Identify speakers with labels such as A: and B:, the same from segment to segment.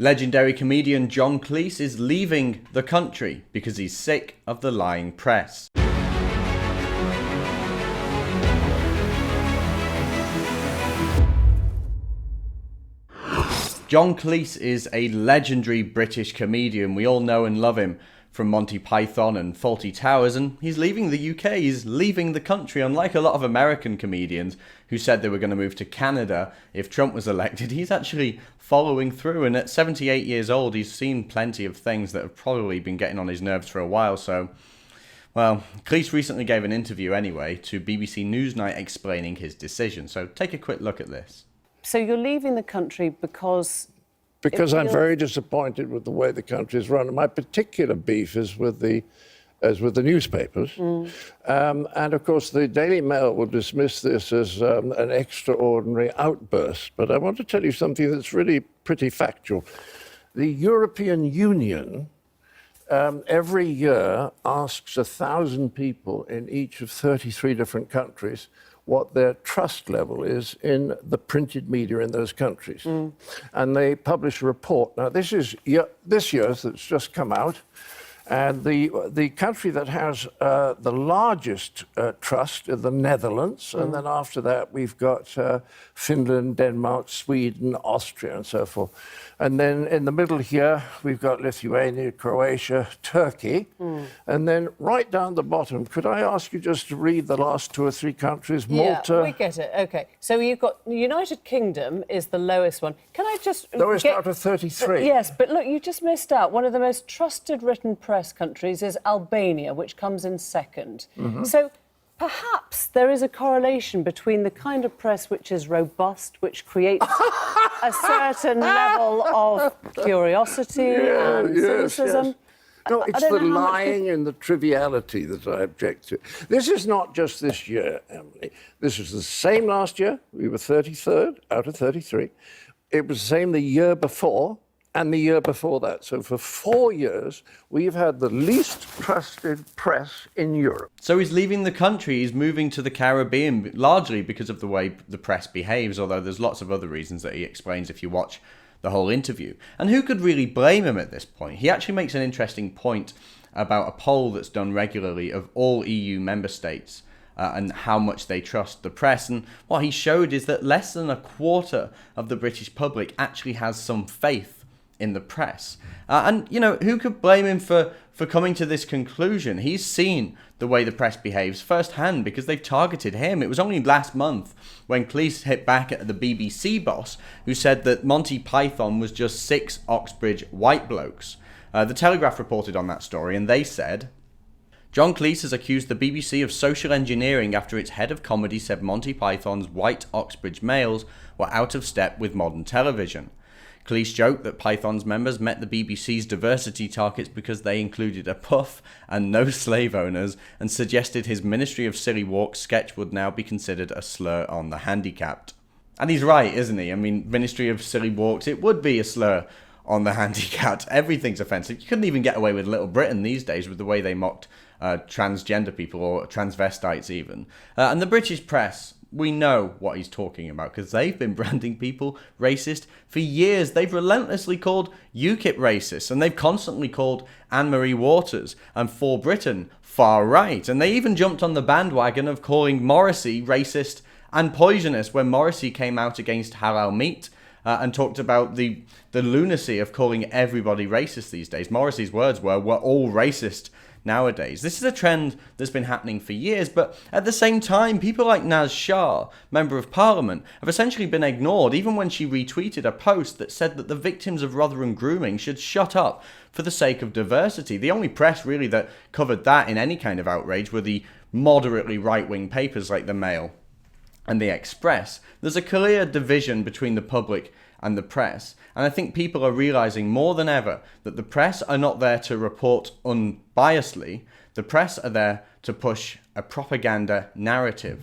A: Legendary comedian John Cleese is leaving the country because he's sick of the lying press. John Cleese is a legendary British comedian. We all know and love him from Monty Python and Fawlty Towers, and he's leaving the UK, he's leaving the country. Unlike a lot of American comedians who said they were going to move to Canada if Trump was elected, he's actually following through, and at 78 years old, he's seen plenty of things that have probably been getting on his nerves for a while, so... Well, Cleese recently gave an interview anyway to BBC Newsnight explaining his decision, so take a quick look at this.
B: So you're leaving the country because
C: I'm very disappointed with the way the country is run. My particular beef is with the newspapers. And of course, the Daily Mail will dismiss this as an extraordinary outburst. But I want to tell you something that's really pretty factual. The European Union every year asks 1,000 people in each of 33 different countries what their trust level is in the printed media in those countries. And they publish a report. Now, this is this year's that's just come out. And the country that has the largest trust is the Netherlands. And then after that, we've got Finland, Denmark, Sweden, Austria, and so forth. And then in the middle here, we've got Lithuania, Croatia, Turkey. And then right down the bottom, could I ask you just to read the last 2 or 3 countries? Malta.
B: Yeah, we get it. OK. So you've got the United Kingdom is the lowest one. Can I just...
C: Lowest out of 33.
B: Yes, but look, you just missed out. One of the most trusted written press countries is Albania, which comes in second. So perhaps there is a correlation between the kind of press which is robust, which creates a certain level of curiosity and cynicism.
C: Yes. No, it's the lying and the triviality that I object to. This is not just this year, Emily. This was the same last year. We were 33rd out of 33. It was the same the year before and the year before that. So for 4 years, we've had the least trusted press in Europe.
A: So he's leaving the country, he's moving to the Caribbean, largely because of the way the press behaves, although there's lots of other reasons that he explains if you watch the whole interview. And who could really blame him at this point? He actually makes an interesting point about a poll that's done regularly of all EU member states and how much they trust the press. And what he showed is that less than a quarter of the British public actually has some faith in the press. And, you know, who could blame him for coming to this conclusion? He's seen the way the press behaves firsthand because they've targeted him. It was only last month when Cleese hit back at the BBC boss who said that Monty Python was just 6 Oxbridge white blokes. The Telegraph reported on that story and they said, John Cleese has accused the BBC of social engineering after its head of comedy said Monty Python's white Oxbridge males were out of step with modern television. Cleese joked that Python's members met the BBC's diversity targets because they included a puff and no slave owners, and suggested his Ministry of Silly Walks sketch would now be considered a slur on the handicapped. And he's right, isn't he? I mean, Ministry of Silly Walks, it would be a slur on the handicapped. Everything's offensive. You couldn't even get away with Little Britain these days with the way they mocked transgender people, or transvestites even. And the British press, we know what he's talking about because they've been branding people racist for years. They've relentlessly called UKIP racist, and they've constantly called Anne-Marie Waters and For Britain far right. And they even jumped on the bandwagon of calling Morrissey racist and poisonous when Morrissey came out against halal meat and talked about the lunacy of calling everybody racist these days. Morrissey's words were, we're all racist nowadays. This is a trend that's been happening for years, but at the same time, people like Naz Shah, Member of Parliament, have essentially been ignored, even when she retweeted a post that said that the victims of Rotherham grooming should shut up for the sake of diversity. The only press really that covered that in any kind of outrage were the moderately right-wing papers like the Mail and the Express. There's a clear division between the public and the press, and I think people are realising more than ever that the press are not there to report unbiasedly. The press are there to push a propaganda narrative.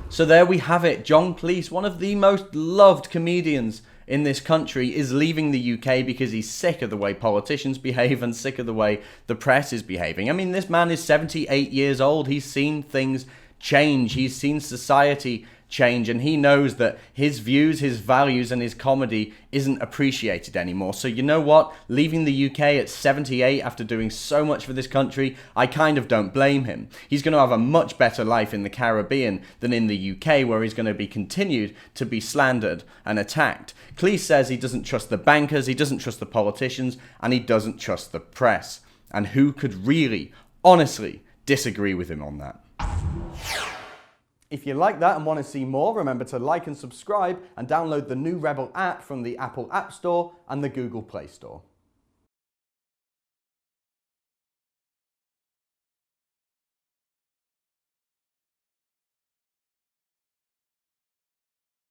A: So there we have it. John Cleese, one of the most loved comedians in this country, is leaving the UK because he's sick of the way politicians behave and sick of the way the press is behaving. I mean, this man is 78 years old. He's seen things change. He's seen society change, and he knows that his views, his values, and his comedy isn't appreciated anymore. So you know what? Leaving the UK at 78 after doing so much for this country, I kind of don't blame him. He's going to have a much better life in the Caribbean than in the UK, where he's going to be continued to be slandered and attacked. Cleese says he doesn't trust the bankers, he doesn't trust the politicians, and he doesn't trust the press. And who could really, honestly, disagree with him on that? If you like that and want to see more, remember to like and subscribe and download the new Rebel app from the Apple App Store and the Google Play Store.